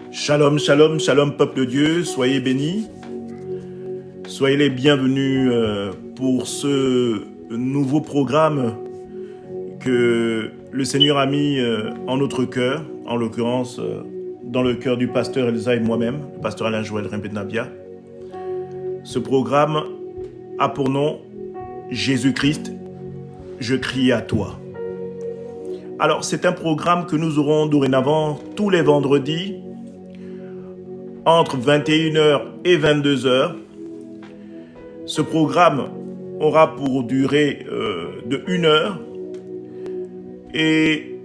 Shalom, shalom, shalom peuple de Dieu, soyez bénis, soyez les bienvenus pour ce nouveau programme que le Seigneur a mis en notre cœur, en l'occurrence dans le cœur du pasteur Elsa et moi-même, le pasteur Alain Joël Rimpenabia. Ce programme a pour nom Jésus-Christ, je crie à toi. Alors c'est un programme que nous aurons dorénavant tous les vendredis, entre 21h et 22h. Ce programme aura pour durée de 1 heure. Et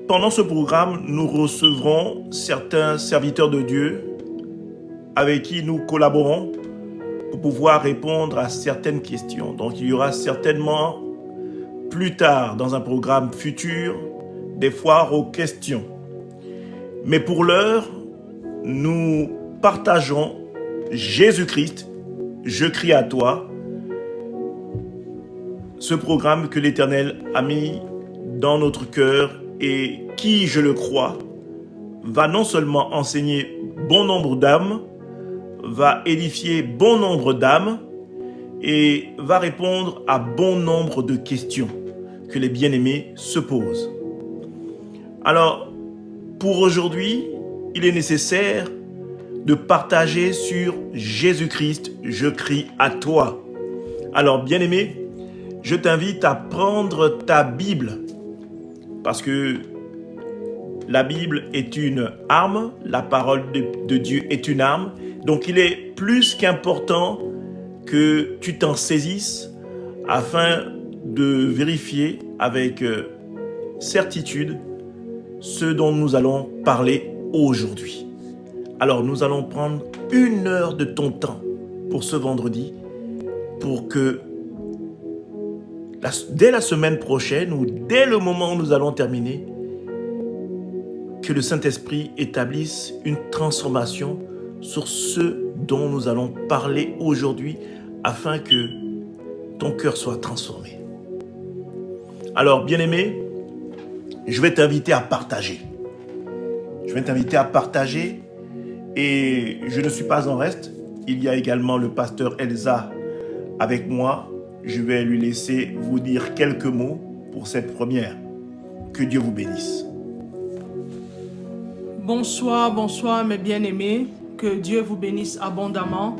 pendant ce programme, nous recevrons certains serviteurs de Dieu avec qui nous collaborons pour pouvoir répondre à certaines questions. Donc il y aura certainement plus tard, dans un programme futur, des foires aux questions. Mais pour l'heure, nous partageons Jésus-Christ, je crie à toi, ce programme que l'Éternel a mis dans notre cœur et qui, je le crois, va non seulement enseigner bon nombre d'âmes, va édifier bon nombre d'âmes et va répondre à bon nombre de questions que les bien-aimés se posent. Alors, pour aujourd'hui, il est nécessaire de partager sur Jésus-Christ, je crie à toi. Alors, bien-aimé, je t'invite à prendre ta Bible, parce que la Bible est une arme, la parole de Dieu est une arme, donc il est plus qu'important que tu t'en saisisses afin de vérifier avec certitude ce dont nous allons parler aujourd'hui. Alors, nous allons prendre 1 heure de ton temps pour ce vendredi, pour que dès la semaine prochaine ou dès le moment où nous allons terminer, que le Saint-Esprit établisse une transformation sur ce dont nous allons parler aujourd'hui, afin que ton cœur soit transformé. Alors, bien-aimé, je vais t'inviter à partager. Je vais t'inviter à partager. Et je ne suis pas en reste. Il y a également le pasteur Elsa avec moi. Je vais lui laisser vous dire quelques mots pour cette première. Que Dieu vous bénisse. Bonsoir, bonsoir mes bien-aimés. Que Dieu vous bénisse abondamment.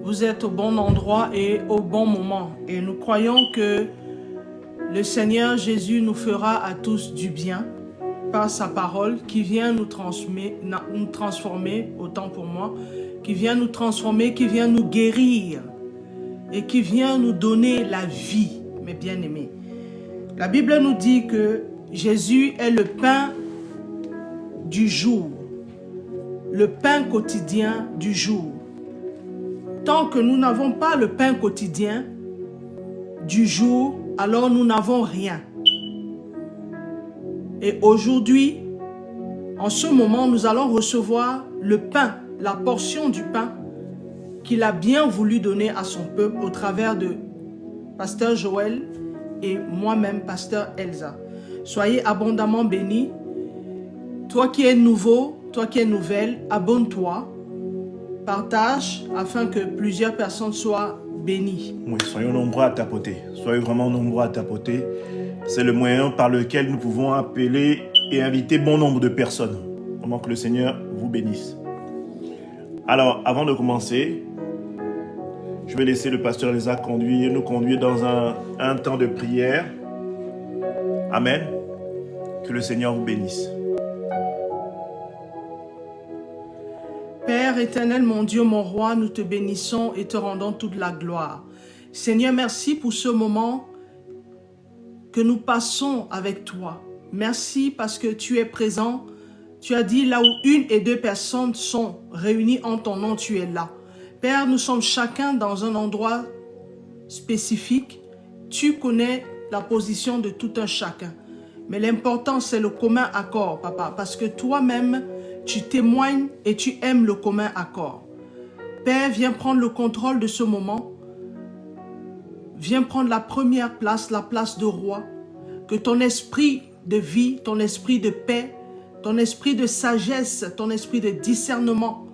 Vous êtes au bon endroit et au bon moment. Et nous croyons que le Seigneur Jésus nous fera à tous du bien par sa parole qui vient nous transformer, autant pour moi, qui vient nous transformer, qui vient nous guérir et qui vient nous donner la vie, mes bien-aimés. La Bible nous dit que Jésus est le pain du jour. le pain quotidien du jour. Tant que nous n'avons pas le pain quotidien du jour, alors nous n'avons rien. Et aujourd'hui, en ce moment, nous allons recevoir le pain, la portion du pain qu'il a bien voulu donner à son peuple au travers de Pasteur Joël et moi-même, Pasteur Elsa. Soyez abondamment bénis. Toi qui es nouveau, toi qui es nouvelle, abonne-toi, partage afin que plusieurs personnes soient bénies. Oui, soyons nombreux à tapoter. Soyez vraiment nombreux à tapoter. C'est le moyen par lequel nous pouvons appeler et inviter bon nombre de personnes. Vraiment que le Seigneur vous bénisse. Alors, avant de commencer, je vais laisser le pasteur Elsa nous conduire dans un temps de prière. Amen. Que le Seigneur vous bénisse. Père éternel, mon Dieu, mon roi, nous te bénissons et te rendons toute la gloire. Seigneur, merci pour ce moment que nous passons avec toi. Merci parce que tu es présent. Tu as dit là où une et deux personnes sont réunies en ton nom, tu es là. Père, nous sommes chacun dans un endroit spécifique. Tu connais la position de tout un chacun. Mais l'important, c'est le commun accord, papa, parce que toi-même, tu témoignes et tu aimes le commun accord. Père, viens prendre le contrôle de ce moment. Viens prendre la première place, la place de roi. Que ton esprit de vie, ton esprit de paix, ton esprit de sagesse, ton esprit de discernement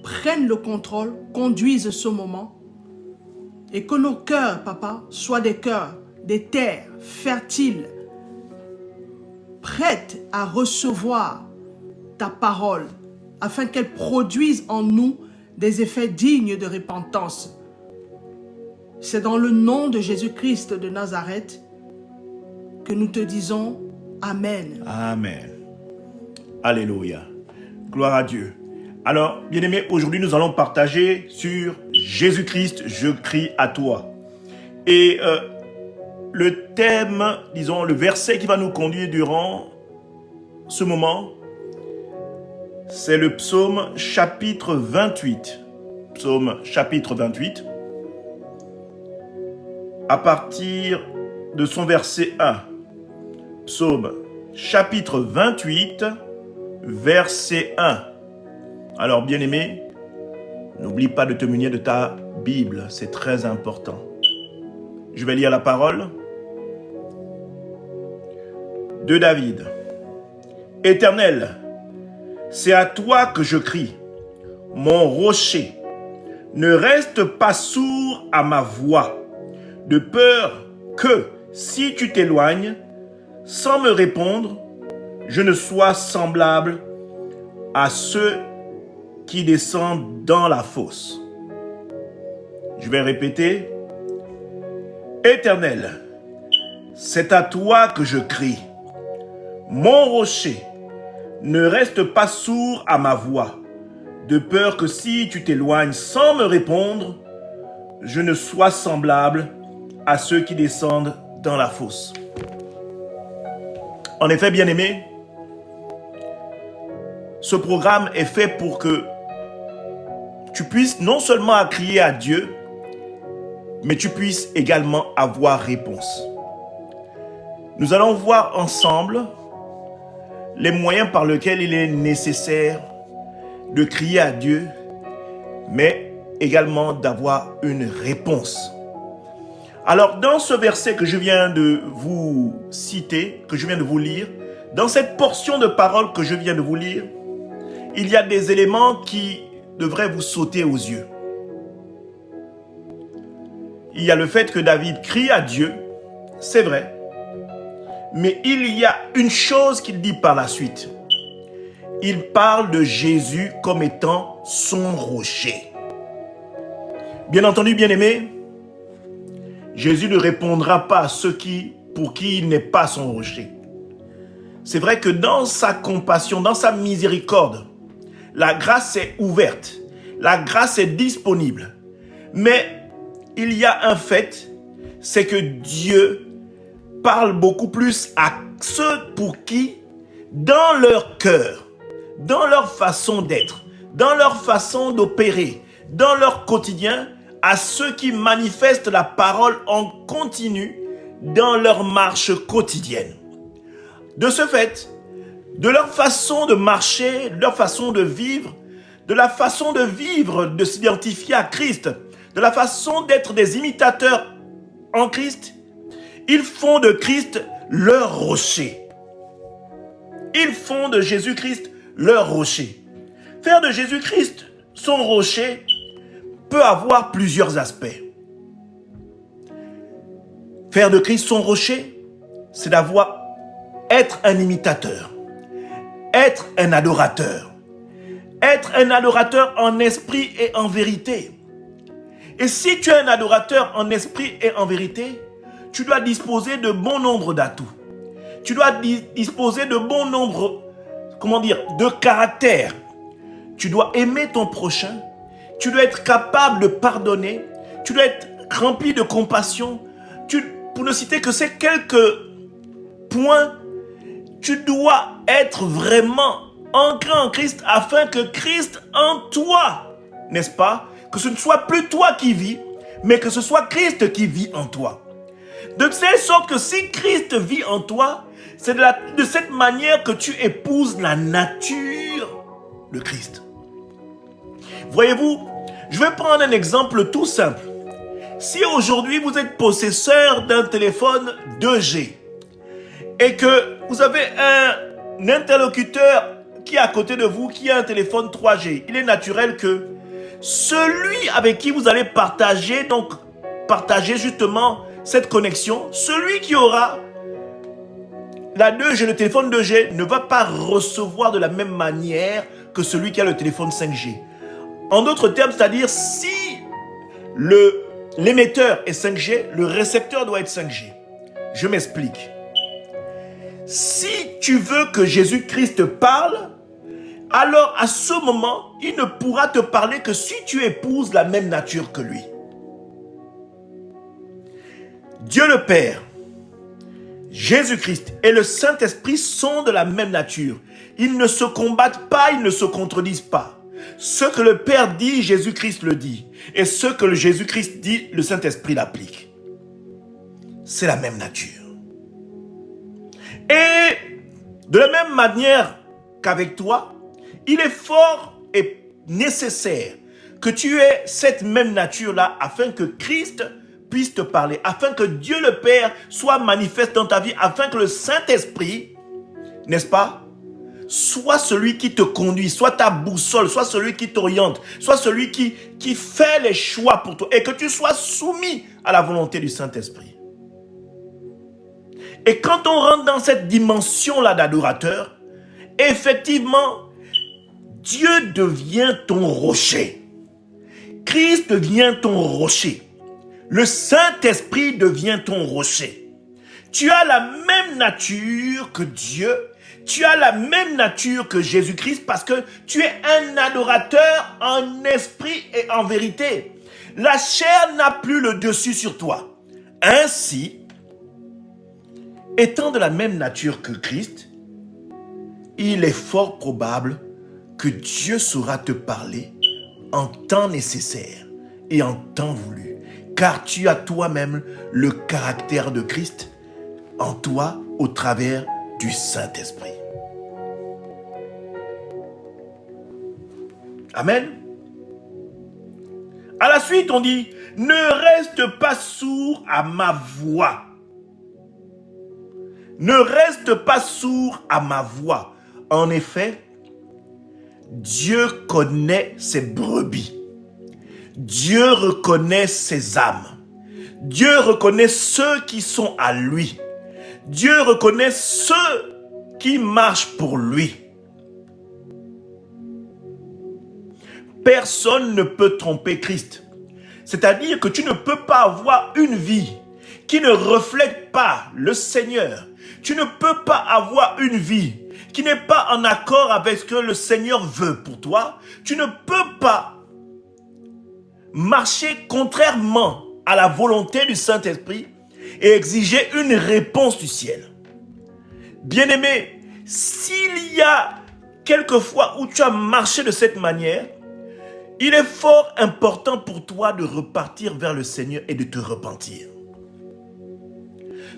prennent le contrôle, conduisent ce moment. Et que nos cœurs, papa, soient des cœurs, des terres fertiles, prêtes à recevoir ta parole, afin qu'elle produise en nous des effets dignes de repentance. C'est dans le nom de Jésus-Christ de Nazareth que nous te disons Amen. Amen. Alléluia. Gloire à Dieu. Alors, bien-aimés, aujourd'hui, nous allons partager sur Jésus-Christ, je crie à toi. Et le thème, disons, le verset qui va nous conduire durant ce moment, c'est le psaume chapitre 28. Psaume chapitre 28. À partir de son verset 1. Psaume chapitre 28, verset 1. Alors, bien-aimé, n'oublie pas de te munir de ta Bible, c'est très important. Je vais lire la parole de David. Éternel, c'est à toi que je crie, mon rocher. Ne reste pas sourd à ma voix, de peur que, si tu t'éloignes, sans me répondre, je ne sois semblable à ceux qui descendent dans la fosse. Je vais répéter. Éternel, c'est à toi que je crie. Mon rocher, ne reste pas sourd à ma voix, de peur que si tu t'éloignes sans me répondre, je ne sois semblable à ceux qui descendent dans la fosse. En effet, bien-aimés, ce programme est fait pour que tu puisses non seulement crier à Dieu, mais tu puisses également avoir réponse. Nous allons voir ensemble les moyens par lesquels il est nécessaire de crier à Dieu, mais également d'avoir une réponse. Alors, dans ce verset que je viens de vous citer, que je viens de vous lire, dans cette portion de parole que je viens de vous lire, il y a des éléments qui devraient vous sauter aux yeux. Il y a le fait que David crie à Dieu, c'est vrai, mais il y a une chose qu'il dit par la suite. Il parle de Jésus comme étant son rocher. Bien entendu, bien-aimé, Jésus ne répondra pas à ceux pour qui il n'est pas son rocher. C'est vrai que dans sa compassion, dans sa miséricorde, la grâce est ouverte, la grâce est disponible. Mais il y a un fait, c'est que Dieu parle beaucoup plus à ceux pour qui, dans leur cœur, dans leur façon d'être, dans leur façon d'opérer, dans leur quotidien, à ceux qui manifestent la parole en continu dans leur marche quotidienne. De ce fait, de leur façon de marcher, de leur façon de vivre, de la façon de vivre, de s'identifier à Christ, de la façon d'être des imitateurs en Christ, ils font de Christ leur rocher. Ils font de Jésus-Christ leur rocher. Faire de Jésus-Christ son rocher peut avoir plusieurs aspects. Faire de Christ son rocher, c'est être un imitateur, être un adorateur en esprit et en vérité. Et si tu es un adorateur en esprit et en vérité, tu dois disposer de bon nombre d'atouts. Tu dois disposer de bon nombre, de caractères. Tu dois aimer ton prochain. Tu dois être capable de pardonner. Tu dois être rempli de compassion. Pour ne citer que ces quelques points, tu dois être vraiment ancré en Christ afin que Christ en toi, n'est-ce pas? Que ce ne soit plus toi qui vis, mais que ce soit Christ qui vit en toi. De telle sorte que si Christ vit en toi, c'est de cette manière que tu épouses la nature de Christ. Voyez-vous, je vais prendre un exemple tout simple. Si aujourd'hui vous êtes possesseur d'un téléphone 2G et que vous avez un interlocuteur qui est à côté de vous qui a un téléphone 3G, il est naturel que celui avec qui vous allez partager justement cette connexion, celui qui aura la 2G, le téléphone 2G, ne va pas recevoir de la même manière que celui qui a le téléphone 5G. En d'autres termes, c'est-à-dire si l'émetteur est 5G, le récepteur doit être 5G. Je m'explique. Si tu veux que Jésus-Christ parle, alors à ce moment, il ne pourra te parler que si tu épouses la même nature que lui. Dieu le Père, Jésus-Christ et le Saint-Esprit sont de la même nature. Ils ne se combattent pas, ils ne se contredisent pas. Ce que le Père dit, Jésus-Christ le dit. Et ce que le Jésus-Christ dit, le Saint-Esprit l'applique. C'est la même nature. Et de la même manière qu'avec toi, il est fort et nécessaire que tu aies cette même nature-là afin que Christ puisse te parler, afin que Dieu le Père soit manifeste dans ta vie, afin que le Saint-Esprit, n'est-ce pas, soit celui qui te conduit, soit ta boussole, soit celui qui t'oriente, soit celui qui fait les choix pour toi et que tu sois soumis à la volonté du Saint-Esprit. Et quand on rentre dans cette dimension-là d'adorateur, effectivement, Dieu devient ton rocher. Christ devient ton rocher. Le Saint-Esprit devient ton rocher. Tu as la même nature que Dieu. Tu as la même nature que Jésus-Christ parce que tu es un adorateur en esprit et en vérité. La chair n'a plus le dessus sur toi. Ainsi, étant de la même nature que Christ, il est fort probable que Dieu saura te parler en temps nécessaire et en temps voulu. Car tu as toi-même le caractère de Christ en toi au travers du Saint-Esprit. Amen. À la suite, on dit, ne reste pas sourd à ma voix. Ne reste pas sourd à ma voix. En effet, Dieu connaît ses brebis. Dieu reconnaît ses âmes. Dieu reconnaît ceux qui sont à lui. Dieu reconnaît ceux qui marchent pour lui. Personne ne peut tromper Christ. C'est-à-dire que tu ne peux pas avoir une vie qui ne reflète pas le Seigneur. Tu ne peux pas avoir une vie qui n'est pas en accord avec ce que le Seigneur veut pour toi. Tu ne peux pas marcher contrairement à la volonté du Saint-Esprit et exiger une réponse du ciel. Bien-aimé, s'il y a quelquefois où tu as marché de cette manière, il est fort important pour toi de repartir vers le Seigneur et de te repentir.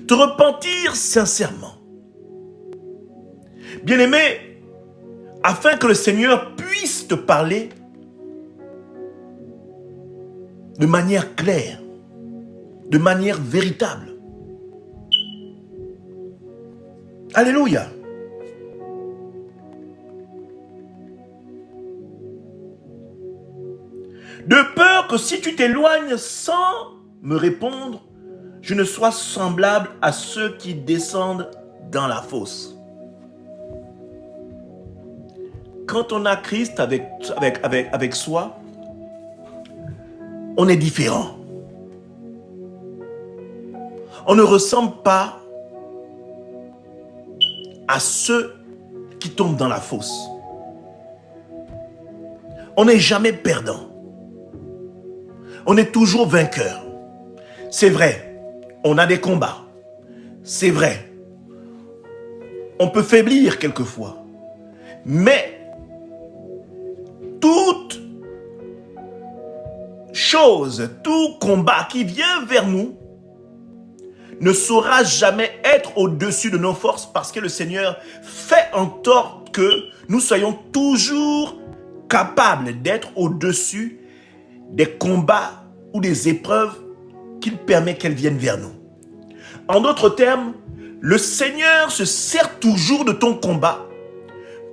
Te repentir sincèrement. Bien-aimé, afin que le Seigneur puisse te parler de manière claire, de manière véritable. Alléluia. De peur que si tu t'éloignes sans me répondre, je ne sois semblable à ceux qui descendent dans la fosse. Quand on a Christ avec soi, on est différent. On ne ressemble pas à ceux qui tombent dans la fosse. On n'est jamais perdant. On est toujours vainqueur. C'est vrai, on a des combats. C'est vrai, on peut faiblir quelquefois. Mais toute chose, tout combat qui vient vers nous ne saura jamais être au-dessus de nos forces parce que le Seigneur fait en sorte que nous soyons toujours capables d'être au-dessus des combats ou des épreuves qu'il permet qu'elles viennent vers nous. En d'autres termes, le Seigneur se sert toujours de ton combat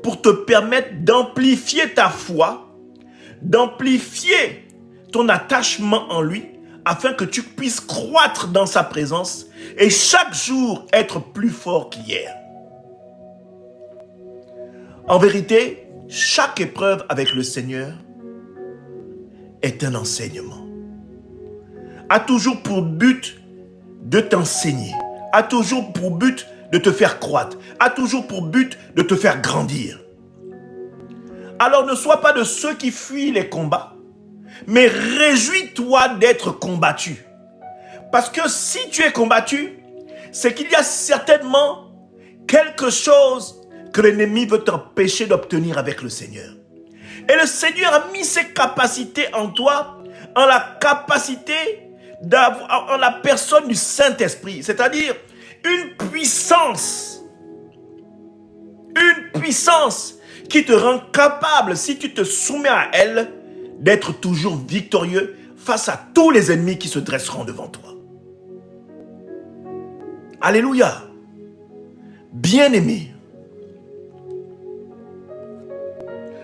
pour te permettre d'amplifier ta foi, d'amplifier ton attachement en lui, afin que tu puisses croître dans sa présence et chaque jour être plus fort qu'hier. En vérité, chaque épreuve avec le Seigneur est un enseignement. A toujours pour but de t'enseigner, a toujours pour but de te faire croître, a toujours pour but de te faire grandir. Alors ne sois pas de ceux qui fuient les combats, mais réjouis-toi d'être combattu. Parce que si tu es combattu, c'est qu'il y a certainement quelque chose que l'ennemi veut t'empêcher d'obtenir avec le Seigneur. Et le Seigneur a mis ses capacités en toi, en la capacité d'avoir, en la personne du Saint-Esprit, c'est-à-dire une puissance qui te rend capable, si tu te soumets à elle, d'être toujours victorieux face à tous les ennemis qui se dresseront devant toi. Alléluia. Bien-aimé,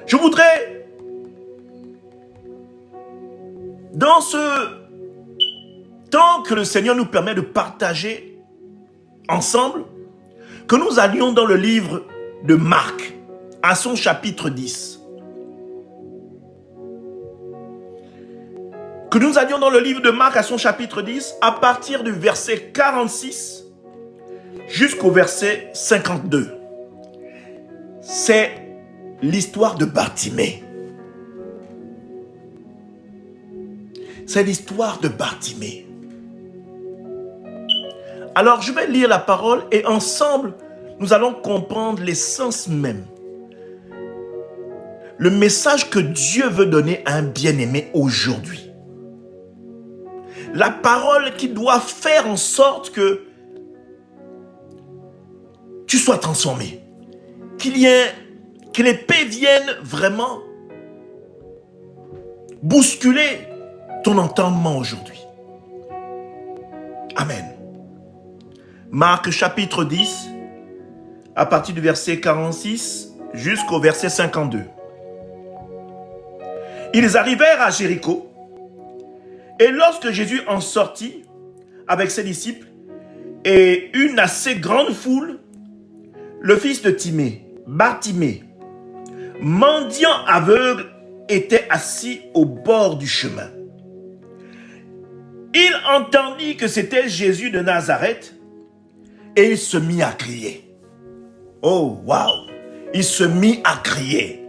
je voudrais, dans ce temps que le Seigneur nous permet de partager ensemble, que nous allions dans le livre de Marc, à son chapitre 10. Que nous allions dans le livre de Marc, à son chapitre 10, à partir du verset 46 jusqu'au verset 52. C'est l'histoire de Bartimée. C'est l'histoire de Bartimée. Alors, je vais lire la parole et ensemble, nous allons comprendre l'essence même. Le message que Dieu veut donner à un bien-aimé aujourd'hui. La parole qui doit faire en sorte que tu sois transformé. Que l'épée vienne vraiment bousculer ton entendement aujourd'hui. Amen. Marc chapitre 10, à partir du verset 46 jusqu'au verset 52. Ils arrivèrent à Jéricho, et lorsque Jésus en sortit avec ses disciples et une assez grande foule, le fils de Timée, Bartimée, mendiant aveugle, était assis au bord du chemin. Il entendit que c'était Jésus de Nazareth et il se mit à crier. Oh, waouh! Il se mit à crier.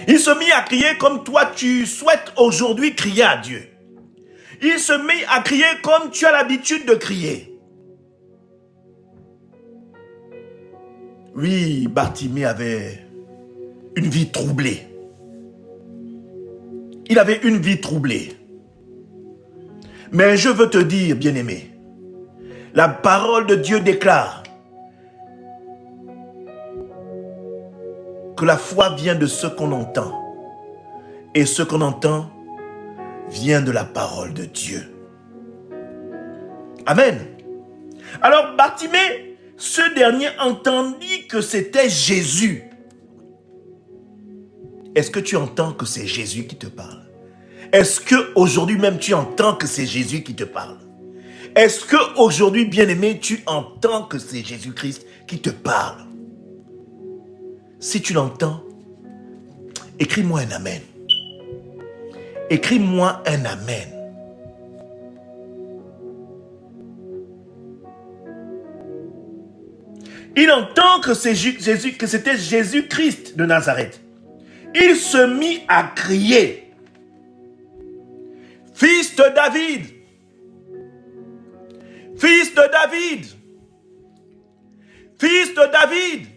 Il se mit à crier comme toi tu souhaites aujourd'hui crier à Dieu. Il se mit à crier comme tu as l'habitude de crier. Oui, Bartimée avait une vie troublée. Il avait une vie troublée. Mais je veux te dire, bien-aimé, la parole de Dieu déclare que la foi vient de ce qu'on entend. Et ce qu'on entend vient de la parole de Dieu. Amen. Alors Bartimée, ce dernier entendit que c'était Jésus. Est-ce que tu entends que c'est Jésus qui te parle? Est-ce qu'aujourd'hui même tu entends que c'est Jésus qui te parle? Est-ce qu'aujourd'hui, bien-aimé, tu entends que c'est Jésus-Christ qui te parle? Si tu l'entends, écris-moi un amen. Écris-moi un amen. Il entend que c'est Jésus, que c'était Jésus-Christ de Nazareth. Il se mit à crier: Fils de David! Fils de David! Fils de David!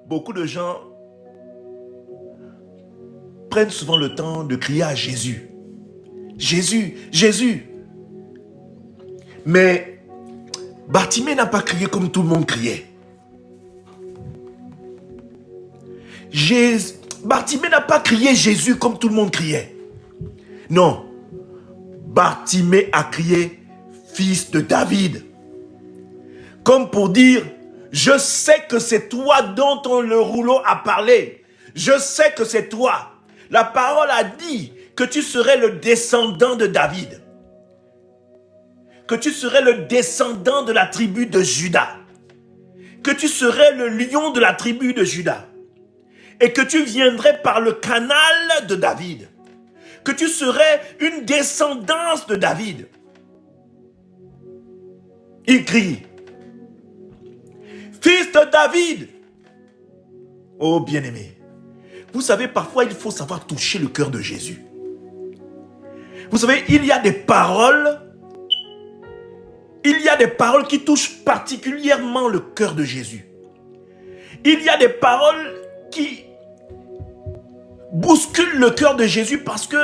Beaucoup de gens prennent souvent le temps de crier à Jésus. Jésus, Jésus. Mais Bartimée n'a pas crié comme tout le monde criait. Bartimée n'a pas crié Jésus comme tout le monde criait. Non. Bartimée a crié Fils de David. Comme pour dire, je sais que c'est toi dont le rouleau a parlé. Je sais que c'est toi. La parole a dit que tu serais le descendant de David. Que tu serais le descendant de la tribu de Juda. Que tu serais le lion de la tribu de Juda. Et que tu viendrais par le canal de David. Que tu serais une descendance de David. Il crie: Fils de David! Oh bien-aimé, vous savez, parfois il faut savoir toucher le cœur de Jésus. Vous savez, il y a des paroles qui touchent particulièrement le cœur de Jésus. Il y a des paroles qui bousculent le cœur de Jésus parce que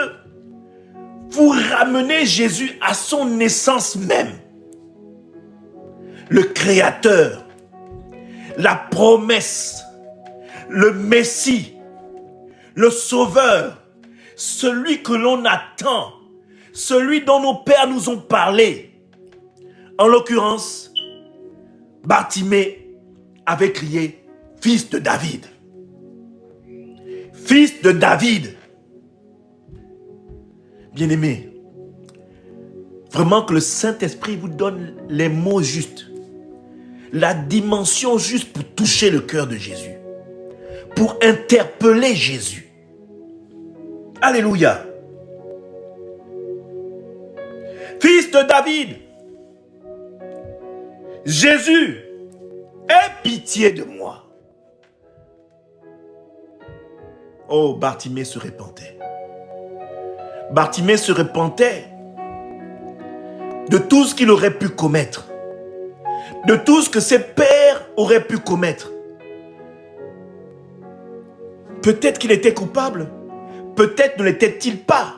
vous ramenez Jésus à son essence même. Le Créateur, la promesse, le Messie, le Sauveur, celui que l'on attend, celui dont nos pères nous ont parlé. En l'occurrence, Bartimée avait crié « Fils de David ». Fils de David. Bien-aimé, vraiment que le Saint-Esprit vous donne les mots justes, la dimension juste pour toucher le cœur de Jésus, pour interpeller Jésus. Alléluia. Fils de David, Jésus, aie pitié de moi. Oh, Bartimée se repentait. Bartimée se repentait de tout ce qu'il aurait pu commettre, de tout ce que ses pères auraient pu commettre. Peut-être qu'il était coupable, peut-être ne l'était-il pas.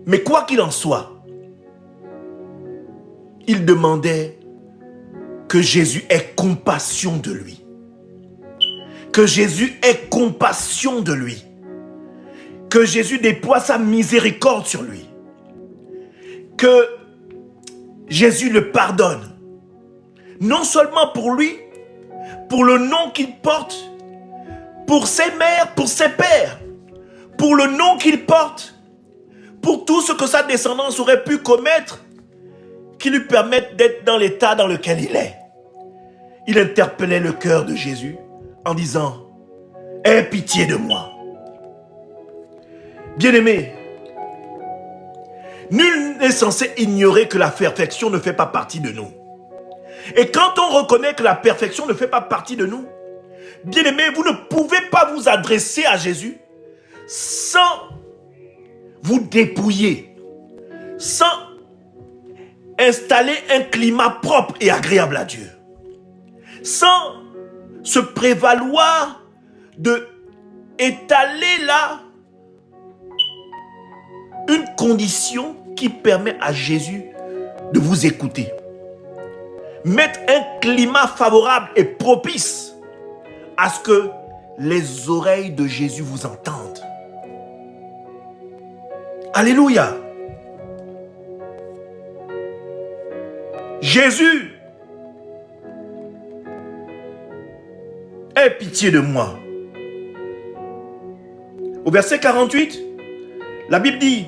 Mais quoi qu'il en soit, il demandait que Jésus ait compassion de lui. Que Jésus ait compassion de lui. Que Jésus déploie sa miséricorde sur lui. Que Jésus le pardonne. Non seulement pour lui, pour le nom qu'il porte, pour ses mères, pour ses pères, pour le nom qu'il porte, pour tout ce que sa descendance aurait pu commettre, qui lui permettent d'être dans l'état dans lequel il est. Il interpellait le cœur de Jésus en disant « Aie pitié de moi ». Bien-aimé, nul n'est censé ignorer que la perfection ne fait pas partie de nous. Et quand on reconnaît que la perfection ne fait pas partie de nous, bien-aimé, vous ne pouvez pas vous adresser à Jésus sans vous dépouiller, sans installer un climat propre et agréable à Dieu, sans se prévaloir de étaler là une condition qui permet à Jésus de vous écouter. Mettre un climat favorable et propice à ce que les oreilles de Jésus vous entendent. Alléluia. Jésus, aie pitié de moi. Au verset 48, la Bible dit,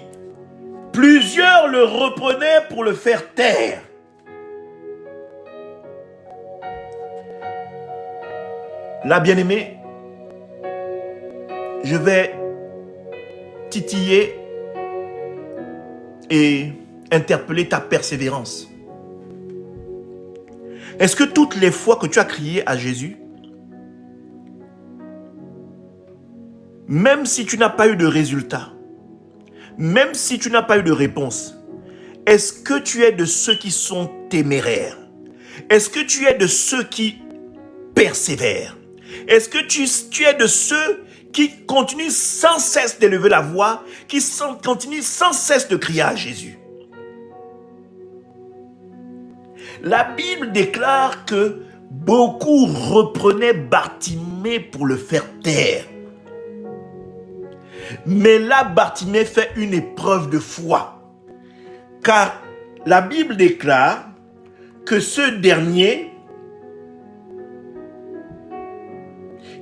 plusieurs le reprenaient pour le faire taire. Là, bien-aimé, je vais titiller et interpeller ta persévérance. Est-ce que toutes les fois que tu as crié à Jésus, même si tu n'as pas eu de résultat, même si tu n'as pas eu de réponse, est-ce que tu es de ceux qui sont téméraires? Est-ce que tu es de ceux qui persévèrent? Est-ce que tu es de ceux qui continuent sans cesse d'élever la voix, qui continuent sans cesse de crier à Jésus? La Bible déclare que beaucoup reprenaient Bartimée pour le faire taire. Mais là, Bartimée fait une épreuve de foi. Car la Bible déclare que ce dernier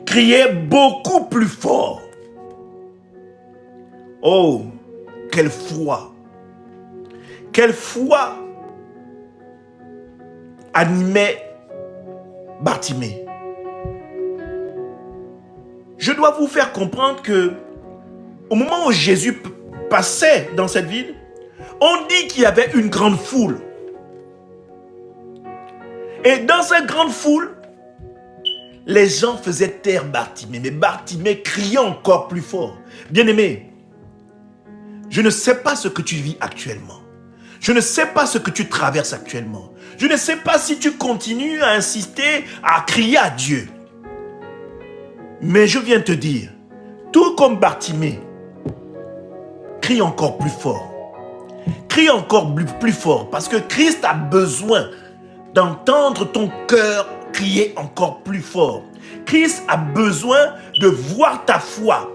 criait beaucoup plus fort. Oh, quelle foi! Quelle foi animait Bartimée. Je dois vous faire comprendre que au moment où Jésus passait dans cette ville, on dit qu'il y avait une grande foule. Et dans cette grande foule, les gens faisaient taire Bartimée, mais Bartimée criait encore plus fort. Bien-aimé, je ne sais pas ce que tu vis actuellement. Je ne sais pas ce que tu traverses actuellement. Je ne sais pas si tu continues à insister, à crier à Dieu. Mais je viens te dire, tout comme Bartimée, crie encore plus fort. Crie encore plus fort, parce que Christ a besoin d'entendre ton cœur crier encore plus fort. Christ a besoin de voir ta foi.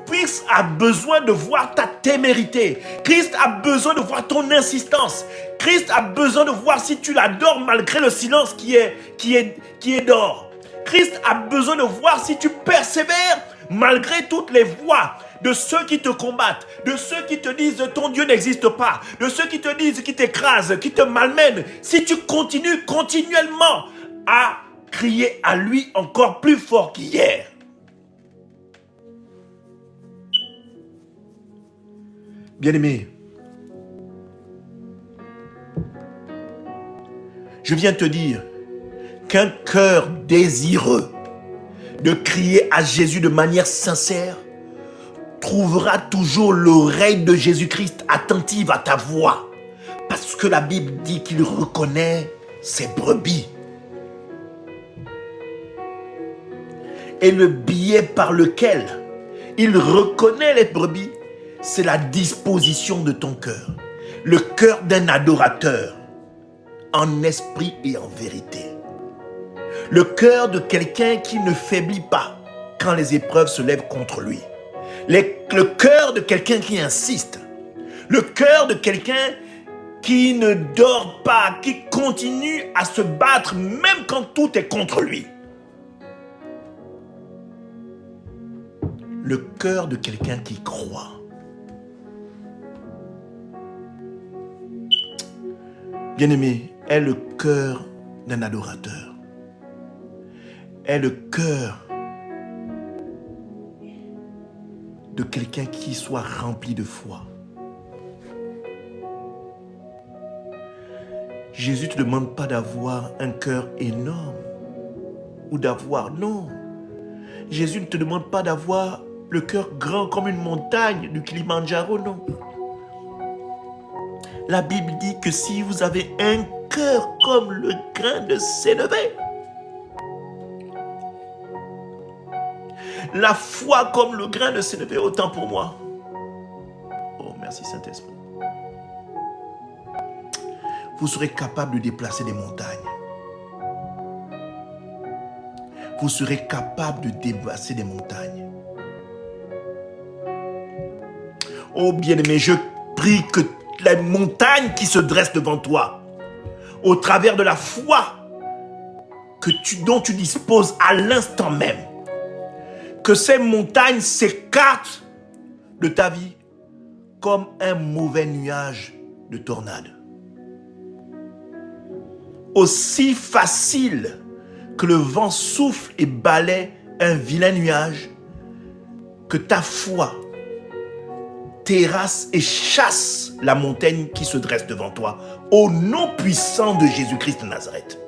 Christ a besoin de voir ta témérité. Christ a besoin de voir ton insistance. Christ a besoin de voir si tu l'adores malgré le silence qui est dehors. Christ a besoin de voir si tu persévères malgré toutes les voix de ceux qui te combattent, de ceux qui te disent ton Dieu n'existe pas, de ceux qui te disent, qui t'écrasent, qui te malmènent. Si tu continues continuellement à crier à lui encore plus fort qu'hier. Bien-aimé, je viens te dire qu'un cœur désireux de crier à Jésus de manière sincère trouvera toujours l'oreille de Jésus-Christ attentive à ta voix, parce que la Bible dit qu'il reconnaît ses brebis. Et le biais par lequel il reconnaît les brebis, c'est la disposition de ton cœur. Le cœur d'un adorateur, en esprit et en vérité. Le cœur de quelqu'un qui ne faiblit pas quand les épreuves se lèvent contre lui. Le cœur de quelqu'un qui insiste. Le cœur de quelqu'un qui ne dort pas, qui continue à se battre même quand tout est contre lui. Le cœur de quelqu'un qui croit. Bien-aimé, est le cœur d'un adorateur. Est le cœur de quelqu'un qui soit rempli de foi. Jésus ne te demande pas d'avoir un cœur énorme ou d'avoir, non. Jésus ne te demande pas d'avoir le cœur grand comme une montagne du Kilimandjaro, non. La Bible dit que si vous avez un cœur comme le grain de sénévé, la foi comme le grain de sénévé autant pour moi. Oh, merci Saint-Esprit. Vous serez capable de déplacer des montagnes. Vous serez capable de déplacer des montagnes. Oh bien-aimé, je prie que les montagnes qui se dressent devant toi, au travers de la foi dont tu disposes à l'instant même, que ces montagnes s'écartent de ta vie comme un mauvais nuage de tornade. Aussi facile que le vent souffle et balaie un vilain nuage, que ta foi terrasse et chasse la montagne qui se dresse devant toi, au nom puissant de Jésus-Christ de Nazareth.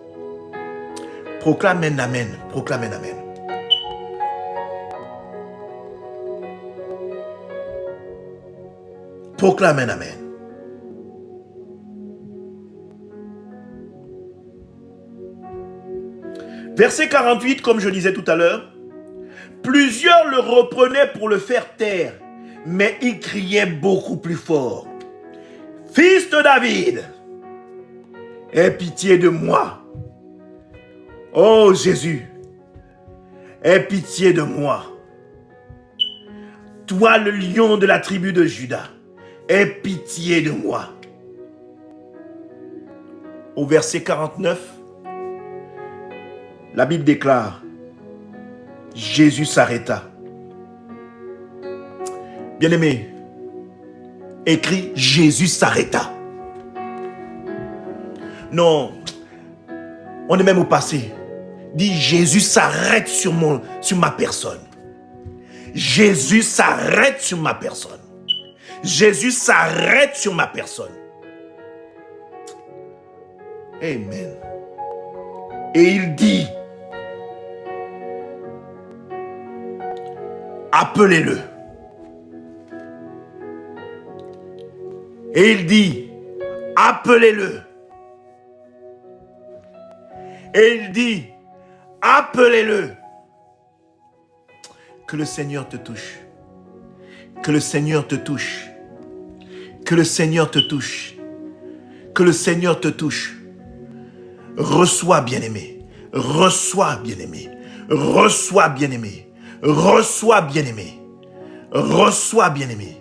Proclame un amen, proclame un amen. Proclame un amen. Verset 48, comme je disais tout à l'heure, plusieurs le reprenaient pour le faire taire, mais il criait beaucoup plus fort. Fils de David, aie pitié de moi. Oh Jésus, aie pitié de moi. Toi le lion de la tribu de Juda, aie pitié de moi. Au verset 49, la Bible déclare, Jésus s'arrêta. Bien-aimé, écrit Jésus s'arrêta. Non, on est même au passé. Dit Jésus s'arrête sur ma personne. Jésus s'arrête sur ma personne. Jésus s'arrête sur ma personne. Amen. Et il dit, appelez-le. Et il dit, appelez-le. Et il dit, appelez-le. Que le Seigneur te touche. Que le Seigneur te touche. Que le Seigneur te touche. Que le Seigneur te touche. Reçois, bien-aimé. Reçois, bien-aimé. Reçois, bien-aimé. Reçois, bien-aimé. Reçois, bien-aimé.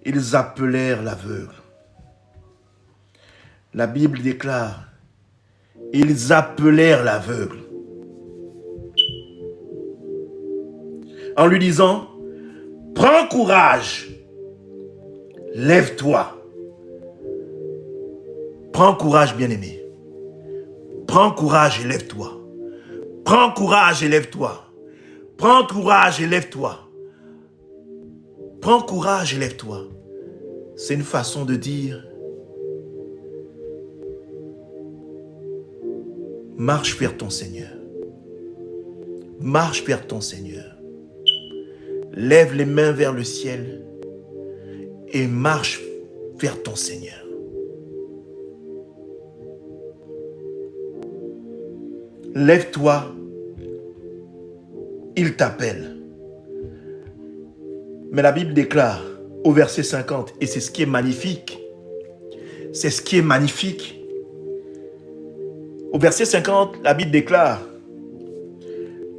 Ils appelèrent l'aveugle. La Bible déclare, ils appelèrent l'aveugle. En lui disant, prends courage, lève-toi. Prends courage, bien-aimé. Prends courage et lève-toi. Prends courage et lève-toi. Prends courage et lève-toi. Prends courage et lève-toi. C'est une façon de dire, marche vers ton Seigneur. Marche vers ton Seigneur. Lève les mains vers le ciel et marche vers ton Seigneur. Lève-toi, il t'appelle. Mais la Bible déclare au verset 50, et c'est ce qui est magnifique. C'est ce qui est magnifique. Au verset 50, la Bible déclare,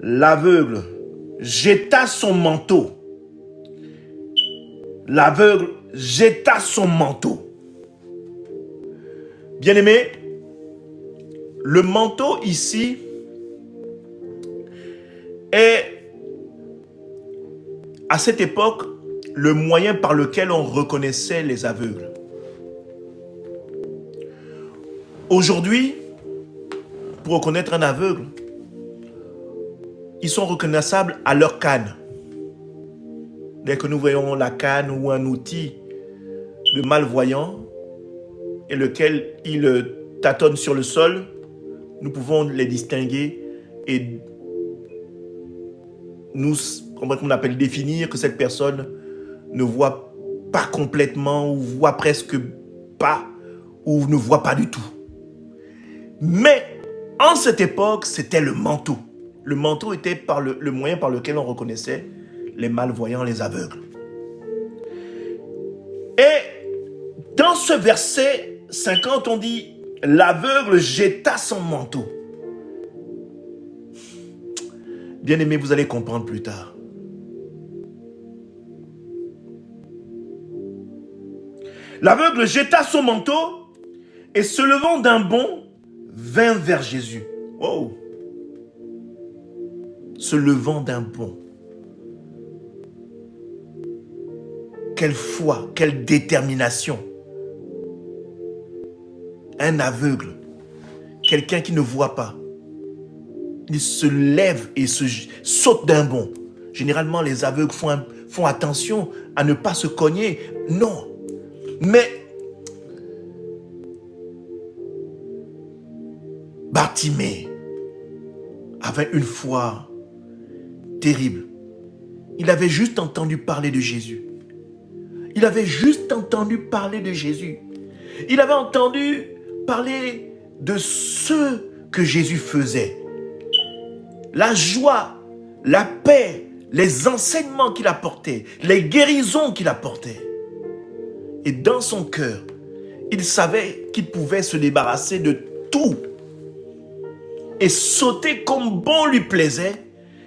l'aveugle jeta son manteau. L'aveugle jeta son manteau. Bien-aimé, le manteau ici est, à cette époque, le moyen par lequel on reconnaissait les aveugles. Aujourd'hui, pour reconnaître un aveugle, ils sont reconnaissables à leur canne. Dès que nous voyons la canne ou un outil de malvoyant et lequel il tâtonne sur le sol, nous pouvons les distinguer et nous, comment on appelle, définir que cette personne ne voit pas complètement, ou voit presque pas, ou ne voit pas du tout. Mais en cette époque, c'était le manteau. Le manteau était le moyen par lequel on reconnaissait les malvoyants, les aveugles. Et dans ce verset 50, on dit « L'aveugle jeta son manteau ». Bien-aimés, vous allez comprendre plus tard. L'aveugle jeta son manteau et se levant d'un bond, vint vers Jésus. Oh! Se levant d'un bond. Quelle foi, quelle détermination. Un aveugle, quelqu'un qui ne voit pas, il se lève et saute d'un bond. Généralement, les aveugles font attention à ne pas se cogner. Non. Mais Bartimée avait une foi terrible. Il avait juste entendu parler de Jésus. Il avait juste entendu parler de Jésus. Il avait entendu parler de ce que Jésus faisait. La joie, la paix, les enseignements qu'il apportait, les guérisons qu'il apportait. Et dans son cœur, il savait qu'il pouvait se débarrasser de tout et sauter comme bon lui plaisait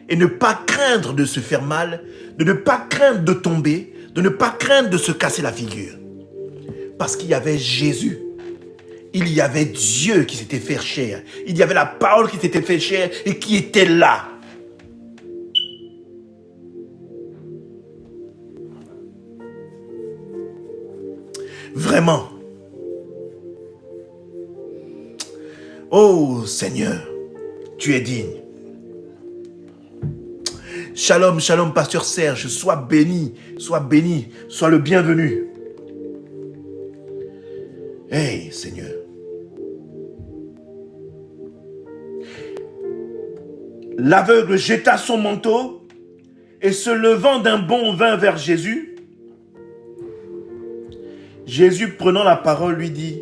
et ne pas craindre de se faire mal, de ne pas craindre de tomber, de ne pas craindre de se casser la figure. Parce qu'il y avait Jésus. Il y avait Dieu qui s'était fait chair. Il y avait la parole qui s'était fait chair et qui était là. Vraiment. Oh Seigneur, tu es digne. Shalom, shalom, pasteur Serge. Sois béni, sois le bienvenu. Hey Seigneur. L'aveugle jeta son manteau et se levant d'un bond vint vers Jésus. Jésus prenant la parole lui dit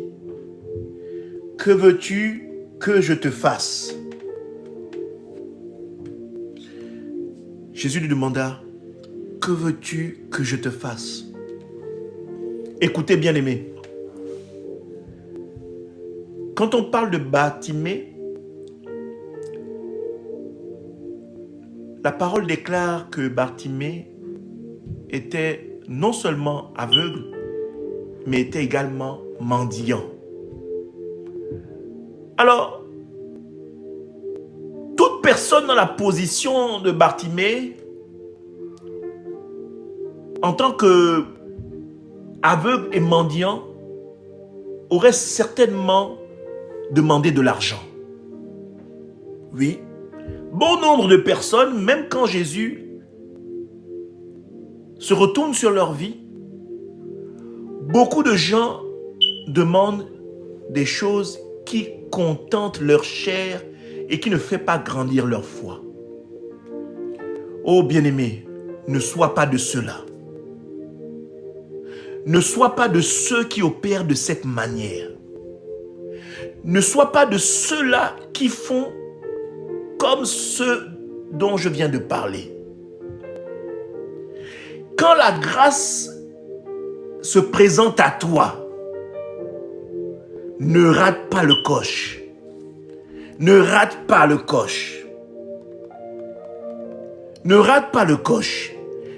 « Que veux-tu que je te fasse ?» Jésus lui demanda « Que veux-tu que je te fasse ?» Écoutez bien aimés. Quand on parle de Bartimée, la parole déclare que Bartimée était non seulement aveugle, mais était également mendiant. Alors, toute personne dans la position de Bartimée, en tant que aveugle et mendiant, aurait certainement demandé de l'argent. Oui. Bon nombre de personnes, même quand Jésus se retourne sur leur vie, beaucoup de gens demandent des choses qui contentent leur chair et qui ne fait pas grandir leur foi. Oh bien-aimé, ne sois pas de ceux-là. Ne sois pas de ceux qui opèrent de cette manière. Ne sois pas de ceux-là qui font comme ceux dont je viens de parler. Quand la grâce se présente à toi, ne rate pas le coche. Ne rate pas le coche. Ne rate pas le coche.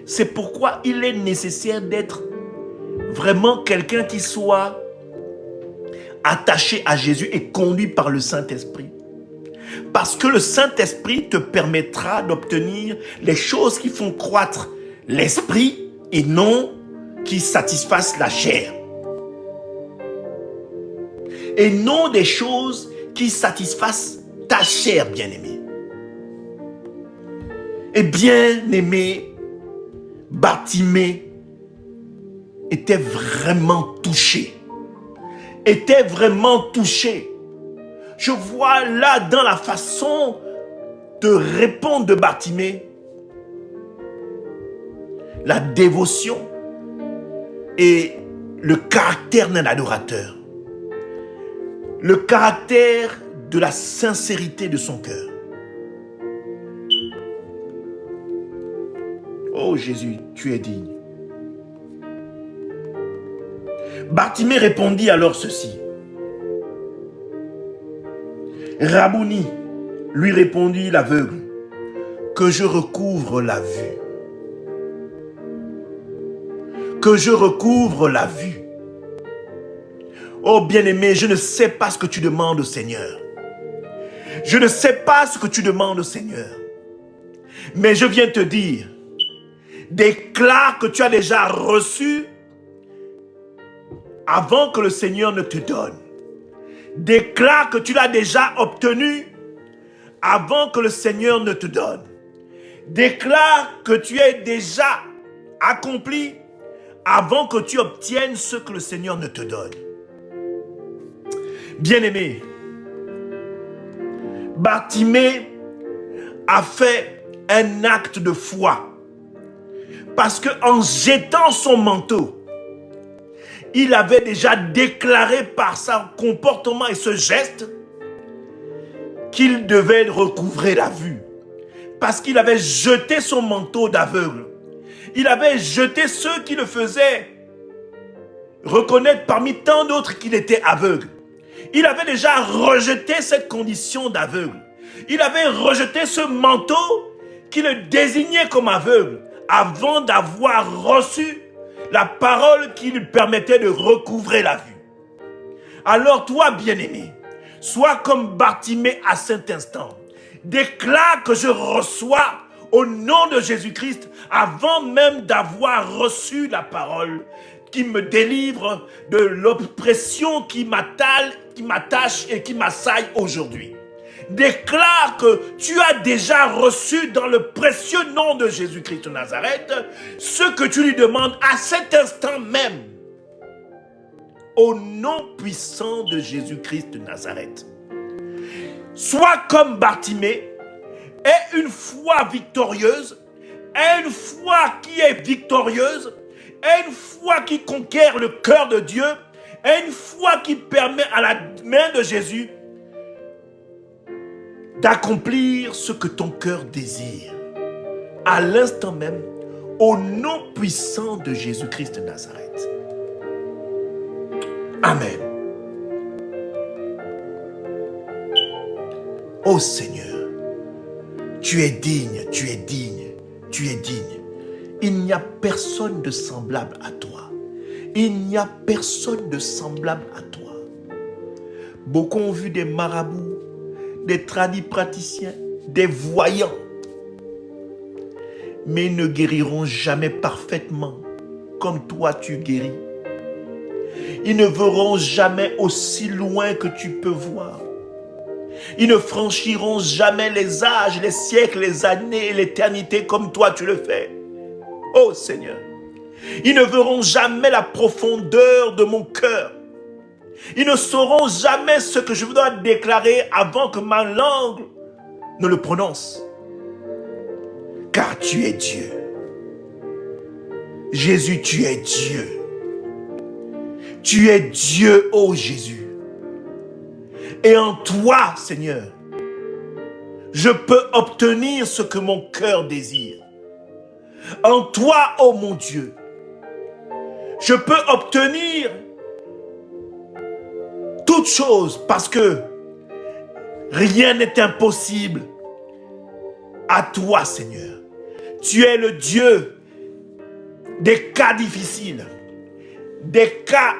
C'est pourquoi il est nécessaire d'être vraiment quelqu'un qui soit attaché à Jésus et conduit par le Saint-Esprit. Parce que le Saint-Esprit te permettra d'obtenir les choses qui font croître l'esprit et non qui satisfassent la chair. Et non des choses qui satisfassent ta chair, bien-aimé. Et bien-aimé, Bartimée était vraiment touché. Était vraiment touché. Je vois là dans la façon de répondre de Bartimée la dévotion, et le caractère d'un adorateur. Le caractère de la sincérité de son cœur. Oh Jésus, tu es digne. Bartimée répondit alors ceci. Rabouni, lui répondit l'aveugle, que je recouvre la vue. Que je recouvre la vue. Oh bien-aimé, je ne sais pas ce que tu demandes au Seigneur. Je ne sais pas ce que tu demandes au Seigneur. Mais je viens te dire, déclare que tu as déjà reçu avant que le Seigneur ne te donne. Déclare que tu l'as déjà obtenu avant que le Seigneur ne te donne. Déclare que tu es déjà accompli avant que tu obtiennes ce que le Seigneur ne te donne. Bien-aimé, Bartimée a fait un acte de foi. Parce qu'en jetant son manteau, il avait déjà déclaré par son comportement et ce geste qu'il devait recouvrer la vue. Parce qu'il avait jeté son manteau d'aveugle. Il avait jeté ceux qui le faisaient reconnaître parmi tant d'autres qu'il était aveugle. Il avait déjà rejeté cette condition d'aveugle. Il avait rejeté ce manteau qui le désignait comme aveugle avant d'avoir reçu la parole qui lui permettait de recouvrer la vue. Alors toi, bien-aimé, sois comme Bartimée à cet instant. Déclare que je reçois au nom de Jésus-Christ avant même d'avoir reçu la parole qui me délivre de l'oppression qui m'attache et qui m'assaille aujourd'hui. Déclare que tu as déjà reçu dans le précieux nom de Jésus-Christ de Nazareth ce que tu lui demandes à cet instant même. Au nom puissant de Jésus-Christ de Nazareth. Sois comme Bartimée, aie une foi victorieuse, aie une foi qui est victorieuse, aie une foi qui conquiert le cœur de Dieu, aie une foi qui permet à la main de Jésus d'accomplir ce que ton cœur désire. À l'instant même, au nom puissant de Jésus-Christ de Nazareth. Amen. Ô Seigneur, tu es digne, tu es digne, tu es digne. Il n'y a personne de semblable à toi. Il n'y a personne de semblable à toi. Beaucoup ont vu des marabouts, des tradipraticiens, des voyants. Mais ils ne guériront jamais parfaitement comme toi tu guéris. Ils ne verront jamais aussi loin que tu peux voir. Ils ne franchiront jamais les âges, les siècles, les années et l'éternité comme toi tu le fais. Oh Seigneur, ils ne verront jamais la profondeur de mon cœur. Ils ne sauront jamais ce que je dois déclarer avant que ma langue ne le prononce. Car tu es Dieu. Jésus, tu es Dieu. Tu es Dieu, ô Jésus. Et en toi, Seigneur, je peux obtenir ce que mon cœur désire. En toi, ô mon Dieu, je peux obtenir toutes choses parce que rien n'est impossible à toi, Seigneur. Tu es le Dieu des cas difficiles, des cas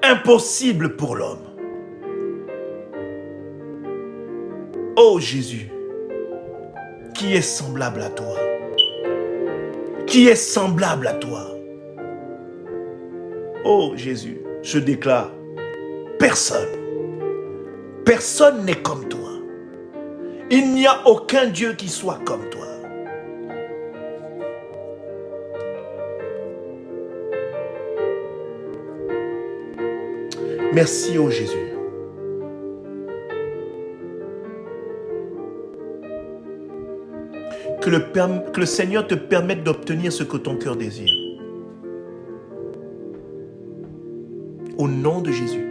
impossibles pour l'homme. Oh Jésus, qui est semblable à toi? Qui est semblable à toi? Oh Jésus, je déclare, personne. Personne n'est comme toi. Il n'y a aucun Dieu qui soit comme toi. Merci, ô Jésus. Que le Seigneur te permette d'obtenir ce que ton cœur désire. Au nom de Jésus.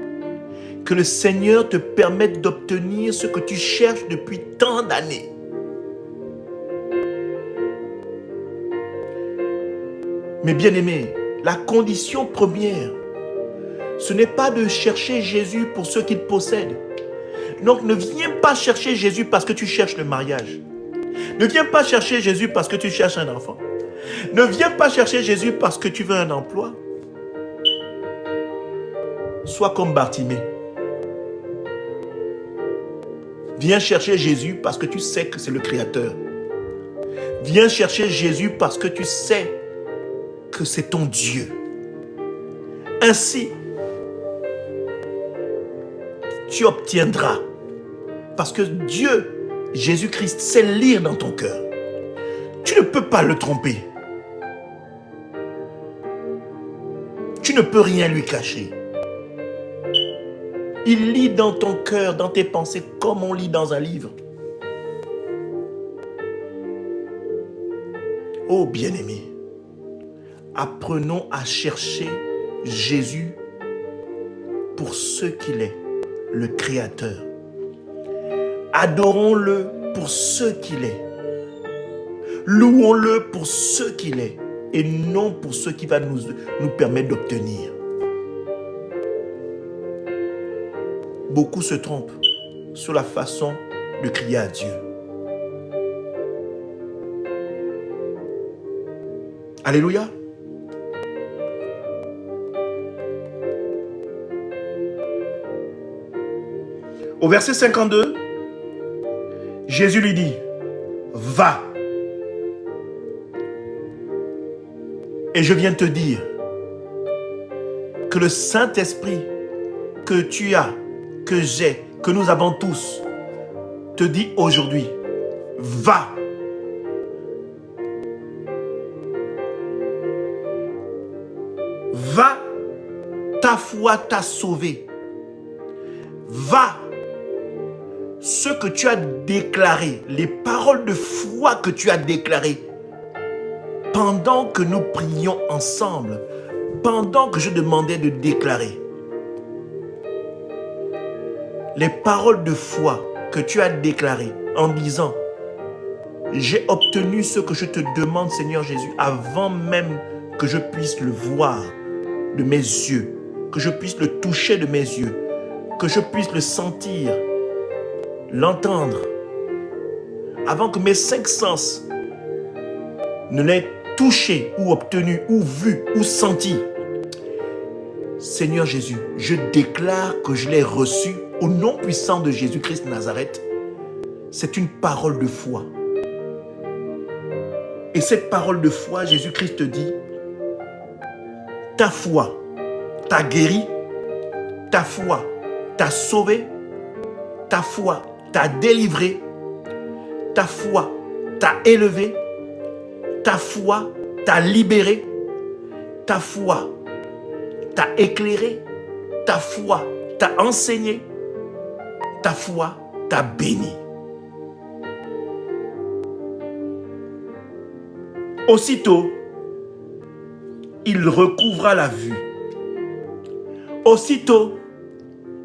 Que le Seigneur te permette d'obtenir ce que tu cherches depuis tant d'années. Mais bien aimé, la condition première, ce n'est pas de chercher Jésus pour ce qu'il possède. Donc ne viens pas chercher Jésus parce que tu cherches le mariage. Ne viens pas chercher Jésus parce que tu cherches un enfant. Ne viens pas chercher Jésus parce que tu veux un emploi. Sois comme Bartimée. Viens chercher Jésus parce que tu sais que c'est le Créateur. Viens chercher Jésus parce que tu sais que c'est ton Dieu. Ainsi, tu obtiendras. Parce que Dieu, Jésus-Christ, sait lire dans ton cœur. Tu ne peux pas le tromper. Tu ne peux rien lui cacher. Il lit dans ton cœur, dans tes pensées, comme on lit dans un livre. Oh bien-aimé, apprenons à chercher Jésus pour ce qu'il est, le Créateur. Adorons-le pour ce qu'il est. Louons-le pour ce qu'il est et non pour ce qui va nous permettre d'obtenir. Beaucoup se trompent sur la façon de crier à Dieu. Alléluia. Au verset 52, Jésus lui dit, va. Et je viens te dire que le Saint-Esprit que tu as, que j'ai, que nous avons tous, te dit aujourd'hui, va. Va, ta foi t'a sauvé. Va, ce que tu as déclaré, les paroles de foi que tu as déclarées, pendant que nous prions ensemble, pendant que je demandais de déclarer, les paroles de foi que tu as déclarées en disant, j'ai obtenu ce que je te demande, Seigneur Jésus, avant même que je puisse le voir de mes yeux, que je puisse le toucher de mes yeux, que je puisse le sentir, l'entendre, avant que mes 5 sens ne l'aient touché ou obtenu ou vu ou senti. Seigneur Jésus, je déclare que je l'ai reçu au nom puissant de Jésus-Christ de Nazareth. C'est une parole de foi. Et cette parole de foi, Jésus-Christ te dit, ta foi t'a guéri, ta foi t'a sauvé, ta foi t'a délivré, ta foi t'a élevé, ta foi t'a libéré, ta foi t'a éclairé, ta foi t'a enseigné, ta foi t'a béni. Aussitôt, il recouvra la vue. Aussitôt,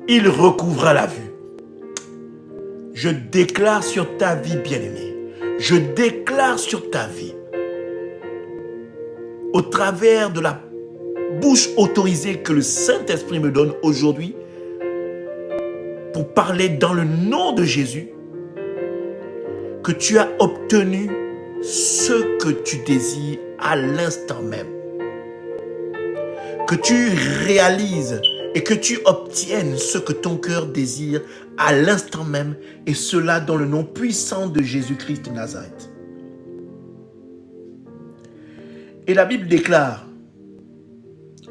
il recouvra la vue. Je déclare sur ta vie, bien-aimée, je déclare sur ta vie, au travers de la bouche autorisée que le Saint-Esprit me donne aujourd'hui, pour parler dans le nom de Jésus, que tu as obtenu ce que tu désires à l'instant même. Que tu réalises et que tu obtiennes ce que ton cœur désire à l'instant même, et cela dans le nom puissant de Jésus-Christ de Nazareth. Et la Bible déclare,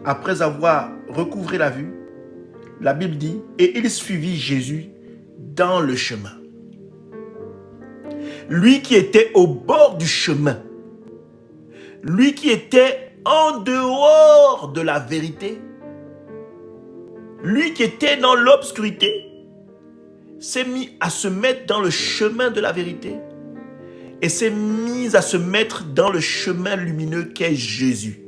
après avoir recouvré la vue, la Bible dit, et il suivit Jésus dans le chemin. Lui qui était au bord du chemin, lui qui était en dehors de la vérité, lui qui était dans l'obscurité, s'est mis à se mettre dans le chemin de la vérité. et s'est mise à se mettre dans le chemin lumineux qu'est Jésus.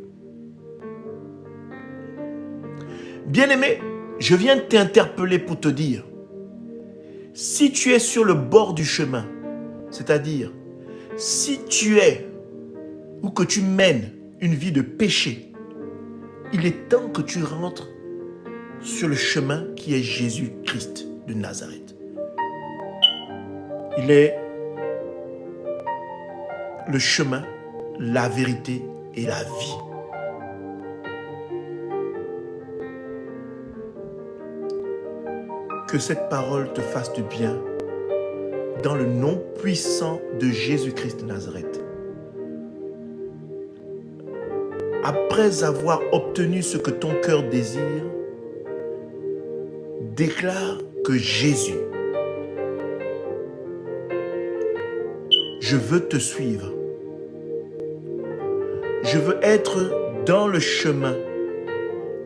Bien-aimé, je viens t'interpeller pour te dire, si tu es sur le bord du chemin, c'est-à-dire si tu es ou que tu mènes une vie de péché, il est temps que tu rentres sur le chemin qui est Jésus-Christ de Nazareth. Il est le chemin, la vérité et la vie. Que cette parole te fasse du bien dans le nom puissant de Jésus-Christ de Nazareth. Après avoir obtenu ce que ton cœur désire, déclare que Jésus, je veux te suivre. Je veux être dans le chemin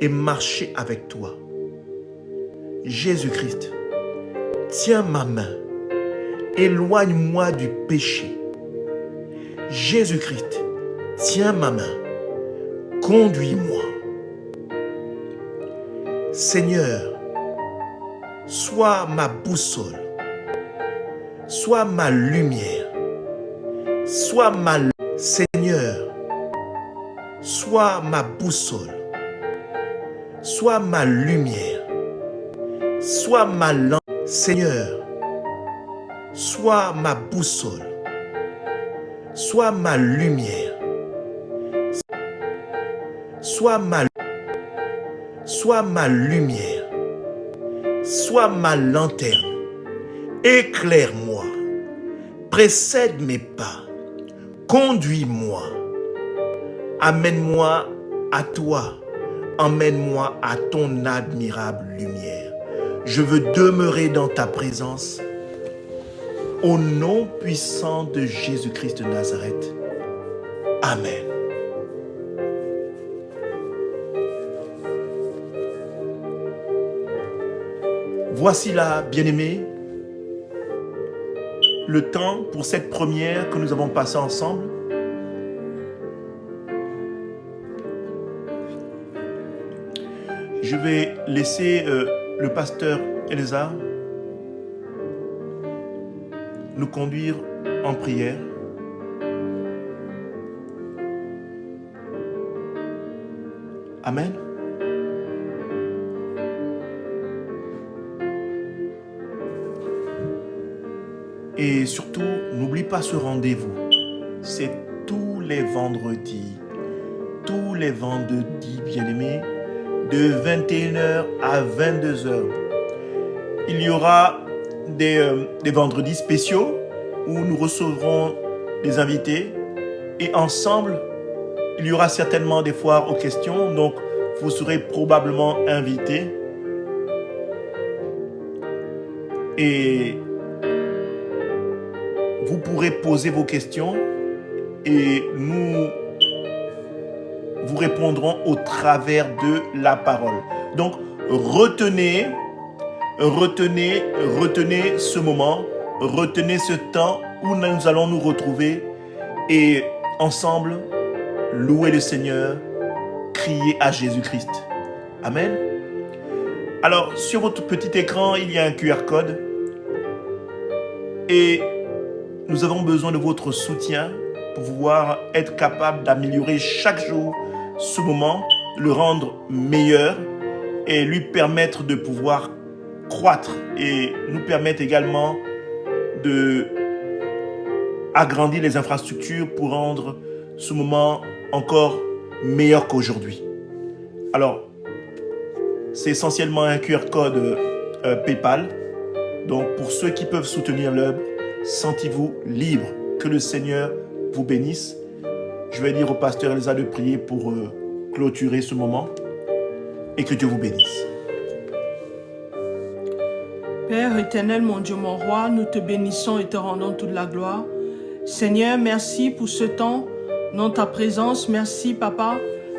et marcher avec toi. Jésus-Christ, tiens ma main, éloigne-moi du péché. Jésus-Christ, tiens ma main, conduis-moi. Seigneur, sois ma boussole, sois ma lumière, sois ma... Seigneur, sois ma boussole, sois ma lumière, sois ma lampe. Seigneur, sois ma boussole, sois ma lumière, sois ma lumière, sois ma lanterne. Éclaire-moi, précède mes pas, conduis-moi, amène-moi à toi, emmène-moi à ton admirable lumière. Je veux demeurer dans ta présence. Au nom puissant de Jésus-Christ de Nazareth. Amen. Voici là, bien-aimés, le temps pour cette première que nous avons passée ensemble. Je vais laisser le pasteur Elsa nous conduire en prière. Amen. Et surtout, n'oublie pas ce rendez-vous. C'est tous les vendredis. Tous les vendredis, bien-aimés, de 21h à 22h. Il y aura des vendredis spéciaux où nous recevrons des invités et ensemble, il y aura certainement des foires aux questions, donc vous serez probablement invités. Et vous pourrez poser vos questions et nous vous répondrons au travers de la parole. Donc, retenez ce moment, retenez ce temps où nous allons nous retrouver et ensemble, louer le Seigneur, crier à Jésus-Christ. Amen. Alors, sur votre petit écran, il y a un QR code et nous avons besoin de votre soutien pour pouvoir être capable d'améliorer chaque jour ce moment, le rendre meilleur et lui permettre de pouvoir croître et nous permettre également de agrandir les infrastructures pour rendre ce moment encore meilleur qu'aujourd'hui. Alors, c'est essentiellement un QR code PayPal. Donc, pour ceux qui peuvent soutenir l'œuvre, sentez-vous libre. Que le Seigneur vous bénisse. Je vais dire au pasteur Elsa de prier pour clôturer ce moment et que Dieu vous bénisse. Père éternel, mon Dieu, mon roi, nous te bénissons et te rendons toute la gloire. Seigneur, merci pour ce temps dans ta présence. Merci, Papa,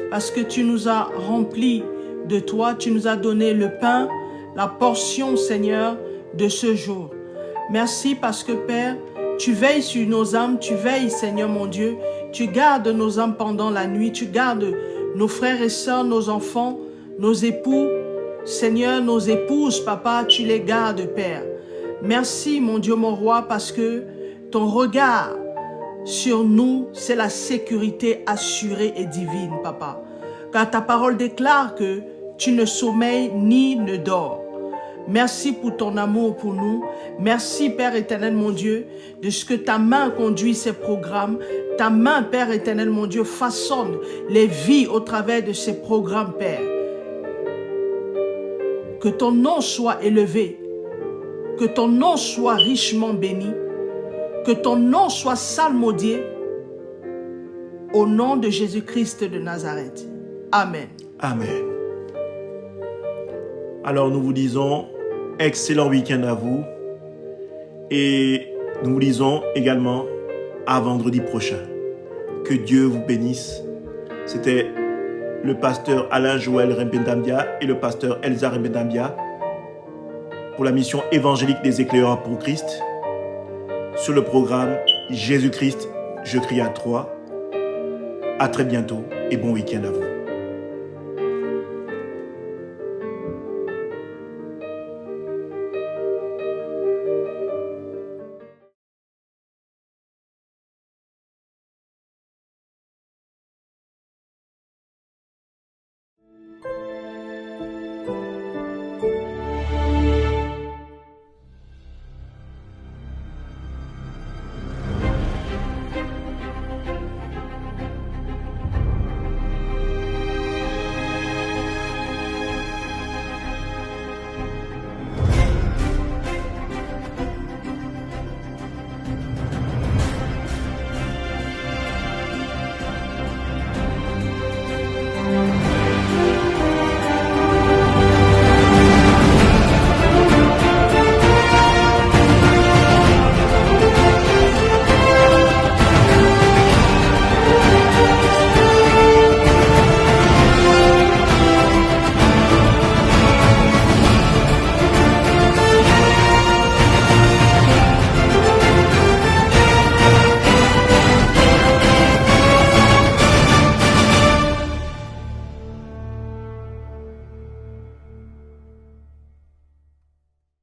parce que tu nous as remplis de toi. Tu nous as donné le pain, la portion, Seigneur, de ce jour. Merci parce que, Père, Tu veilles sur nos âmes, tu veilles, Seigneur mon Dieu. Tu gardes nos âmes pendant la nuit, tu gardes nos frères et sœurs, nos enfants, nos époux. Seigneur, nos épouses, Papa, tu les gardes, Père. Merci, mon Dieu, mon roi, parce que ton regard sur nous, c'est la sécurité assurée et divine, Papa. Car ta parole déclare que tu ne sommeilles ni ne dors. Merci pour ton amour pour nous. Merci, Père éternel, mon Dieu, de ce que ta main conduit ces programmes. Ta main, Père éternel, mon Dieu, façonne les vies au travers de ces programmes, Père. Que ton nom soit élevé. Que ton nom soit richement béni. Que ton nom soit salmodié. Au nom de Jésus-Christ de Nazareth. Amen. Amen. Alors nous vous disons excellent week-end à vous et nous vous disons également à vendredi prochain. Que Dieu vous bénisse. C'était le pasteur Alain Joël Rembendambia et le pasteur Elsa Rembendambia pour la mission évangélique des éclaireurs pour Christ sur le programme Jésus-Christ, je crie à toi. À très bientôt et bon week-end à vous.